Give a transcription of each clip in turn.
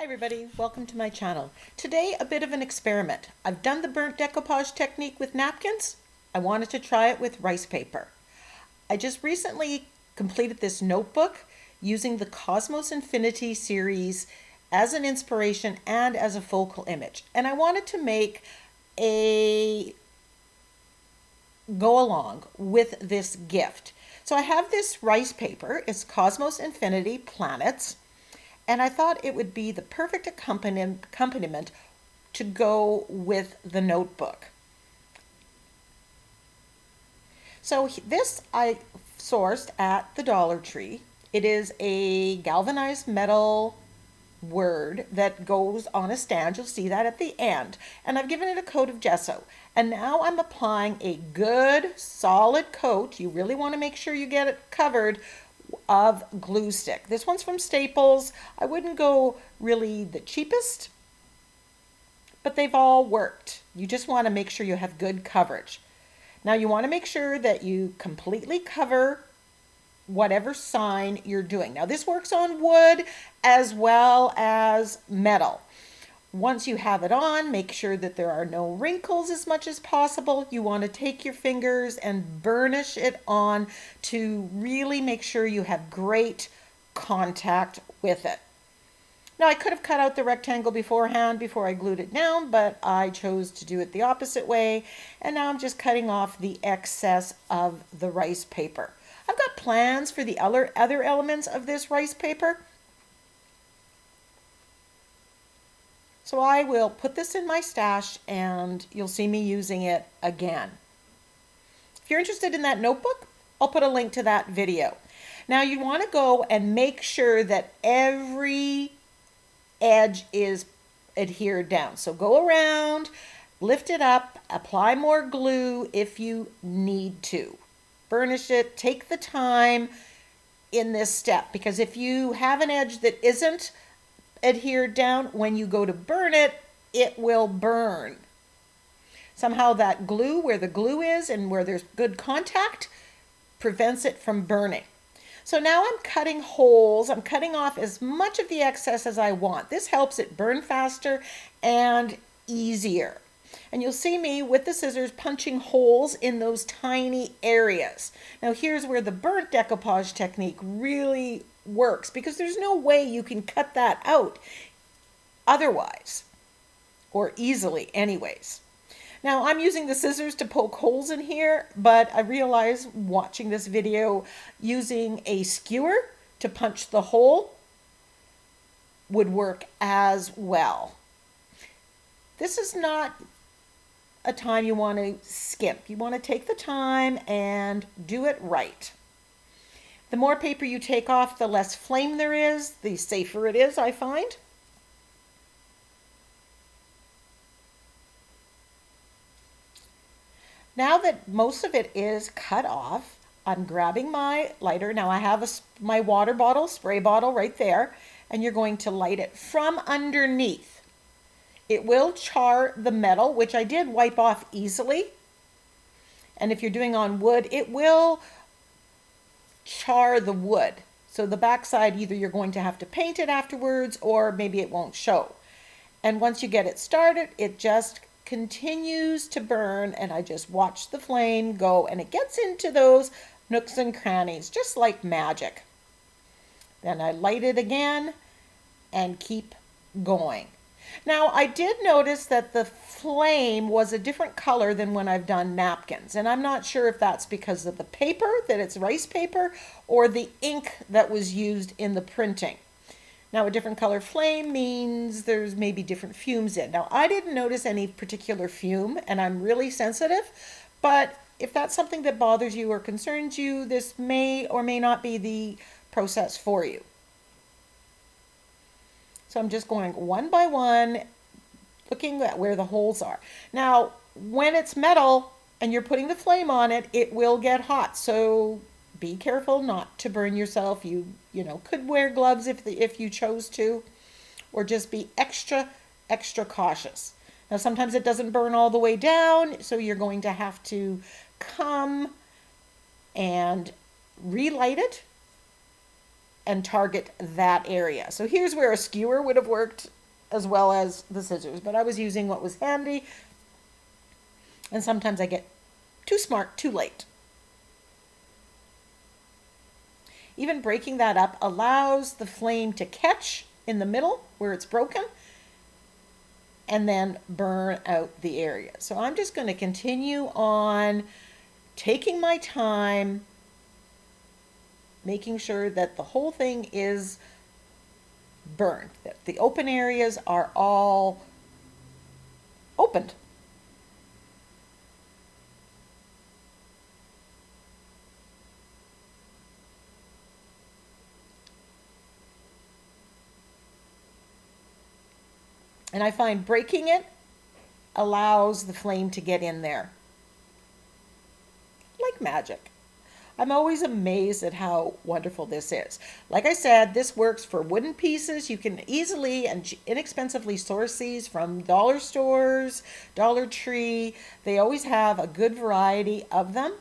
everybody, welcome to my channel. Today a bit of an experiment. I've done the burnt decoupage technique with napkins. I wanted to try it with rice paper. I just recently completed this notebook using the Cosmos Infinity series as an inspiration and as a focal image. And I wanted to make a go along with this gift. So I have this rice paper, it's Cosmos Infinity Planets. And I thought it would be the perfect accompaniment to go with the notebook. So this I sourced at the Dollar Tree. It is a galvanized metal word that goes on a stand. You'll see that at the end. And I've given it a coat of gesso. And now I'm applying a good solid coat. You really want to make sure you get it covered of glue stick. This one's from Staples. I wouldn't go really the cheapest, but they've all worked. You just want to make sure you have good coverage. Now you want to make sure that you completely cover whatever sign you're doing. Now this works on wood as well as metal. Once you have it on, make sure that there are no wrinkles as much as possible. You want to take your fingers and burnish it on to really make sure you have great contact with it. Now I could have cut out the rectangle beforehand before I glued it down, but I chose to do it the opposite way. And now I'm just cutting off the excess of the rice paper. I've got plans for the other elements of this rice paper. So I will put this in my stash and you'll see me using it again. If you're interested in that notebook, I'll put a link to that video. Now you want to go and make sure that every edge is adhered down. So go around, lift it up, apply more glue if you need to. Burnish it, take the time in this step, because if you have an edge that isn't adhered down, when you go to burn it, it will burn. Somehow that glue, where the glue is and where there's good contact, prevents it from burning. So now I'm cutting holes. I'm cutting off as much of the excess as I want. This helps it burn faster and easier. And you'll see me with the scissors punching holes in those tiny areas. Now here's where the burnt decoupage technique really works, because there's no way you can cut that out otherwise, or easily anyways. Now I'm using the scissors to poke holes in here, but I realize watching this video using a skewer to punch the hole would work as well. This is not a time you want to skimp. You want to take the time and do it right. The more paper you take off, the less flame there is, the safer it is, I find. Now that most of it is cut off, I'm grabbing my lighter. Now I have my water bottle, spray bottle right there, and you're going to light it from underneath. It will char the metal, which I did wipe off easily. And if you're doing on wood, it will char the wood. So the backside, either you're going to have to paint it afterwards or maybe it won't show. And once you get it started, it just continues to burn, and I just watch the flame go, and it gets into those nooks and crannies just like magic. Then I light it again and keep going. Now I did notice that the flame was a different color than when I've done napkins, and I'm not sure if that's because of the paper, that it's rice paper, or the ink that was used in the printing. Now a different color flame means there's maybe different fumes in. Now I didn't notice any particular fume, and I'm really sensitive, but if that's something that bothers you or concerns you, this may or may not be the process for you. So I'm just going one by one, looking at where the holes are. Now, when it's metal and you're putting the flame on it, it will get hot. So be careful not to burn yourself. You could wear gloves if you chose to, or just be extra cautious. Now, sometimes it doesn't burn all the way down, so you're going to have to come and relight it and target that area. So here's where a skewer would have worked as well as the scissors, but I was using what was handy, and sometimes I get too smart too late. Even breaking that up allows the flame to catch in the middle where it's broken and then burn out the area. So I'm just going to continue on taking my time, making sure that the whole thing is burned, that the open areas are all opened. And I find breaking it allows the flame to get in there. Like magic. I'm always amazed at how wonderful this is. Like I said, this works for wooden pieces. You can easily and inexpensively source these from dollar stores, Dollar Tree. They always have a good variety of them.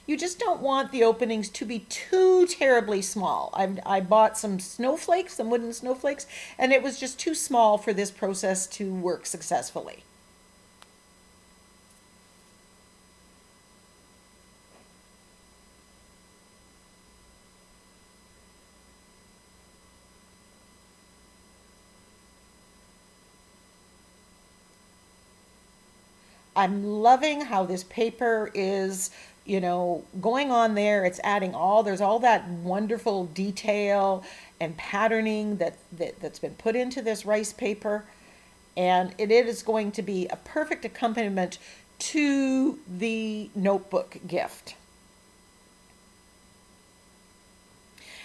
You just don't want the openings to be too terribly small. I bought some snowflakes, some wooden snowflakes, and it was just too small for this process to work successfully. I'm loving how this paper is, going on there. It's adding there's all that wonderful detail and patterning that's been put into this rice paper. And it is going to be a perfect accompaniment to the notebook gift.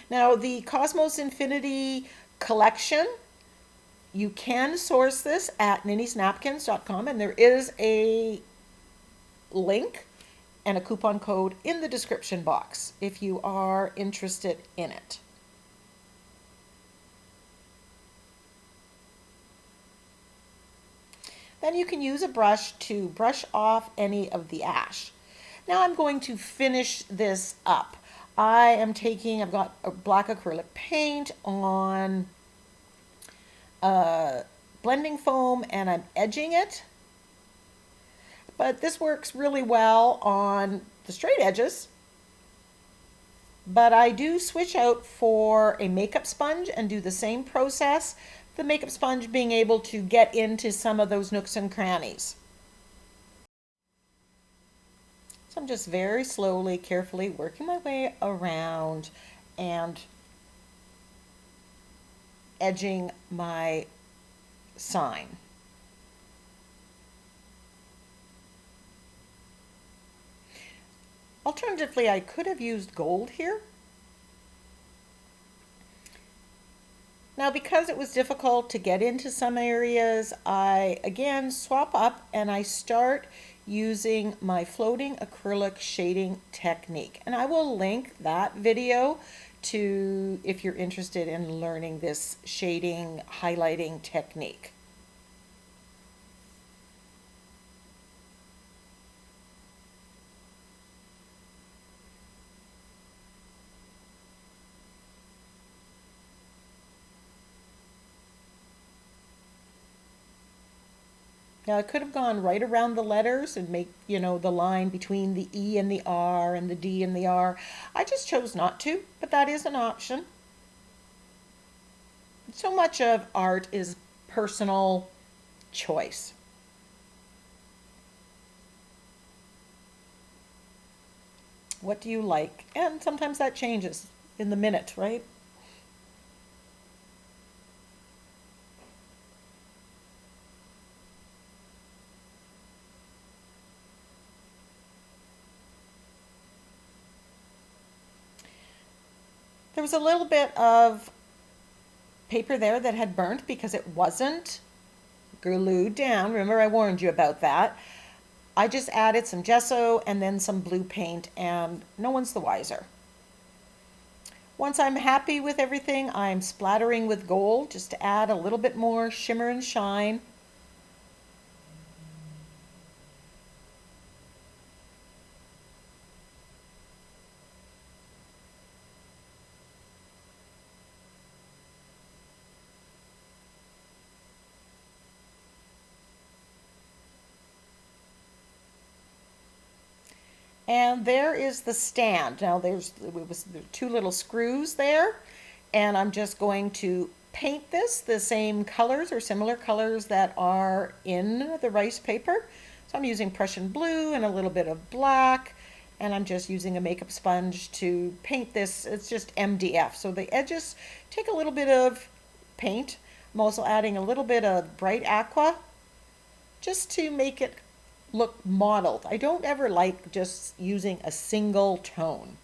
Now, the Cosmos Infinity collection, you can source this at NINNYSNAPKINS.com, and there is a link and a coupon code in the description box if you are interested in it. Then you can use a brush to brush off any of the ash. Now I'm going to finish this up. I've got a black acrylic paint on blending foam, and I'm edging it. But this works really well on the straight edges. But I do switch out for a makeup sponge and do the same process, the makeup sponge being able to get into some of those nooks and crannies. So I'm just very slowly, carefully working my way around and edging my sign. Alternatively, I could have used gold here. Now, because it was difficult to get into some areas, I again swap up and I start using my floating acrylic shading technique. And I will link that video to if you're interested in learning this shading, highlighting technique. Now I could have gone right around the letters and make, the line between the E and the R and the D and the R. I just chose not to, but that is an option. So much of art is personal choice. What do you like? And sometimes that changes in the minute, right? There was a little bit of paper there that had burnt because it wasn't glued down. Remember, I warned you about that. I just added some gesso and then some blue paint, and no one's the wiser. Once I'm happy with everything, I'm splattering with gold just to add a little bit more shimmer and shine. And there is the stand. Now there are two little screws there, and I'm just going to paint this the same colors or similar colors that are in the rice paper. So I'm using Prussian blue and a little bit of black, and I'm just using a makeup sponge to paint this. It's just MDF, so the edges take a little bit of paint. I'm also adding a little bit of bright aqua just to make it look mottled. I don't ever like just using a single tone.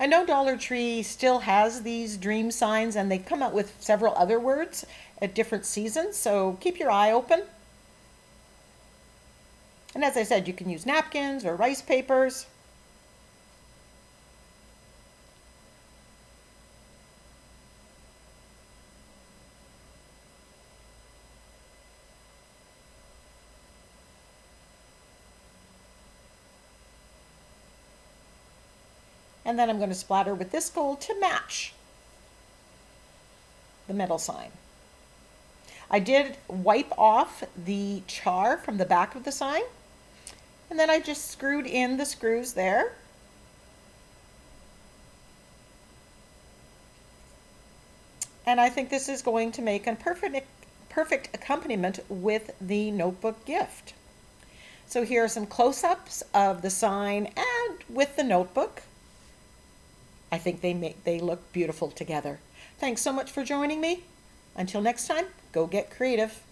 I know Dollar Tree still has these dream signs, and they've come out with several other words at different seasons, so keep your eye open. And as I said, you can use napkins or rice papers. And then I'm going to splatter with this gold to match the metal sign. I did wipe off the char from the back of the sign, and then I just screwed in the screws there. And I think this is going to make a perfect accompaniment with the notebook gift. So here are some close-ups of the sign and with the notebook. I think they look beautiful together. Thanks so much for joining me. Until next time, go get creative.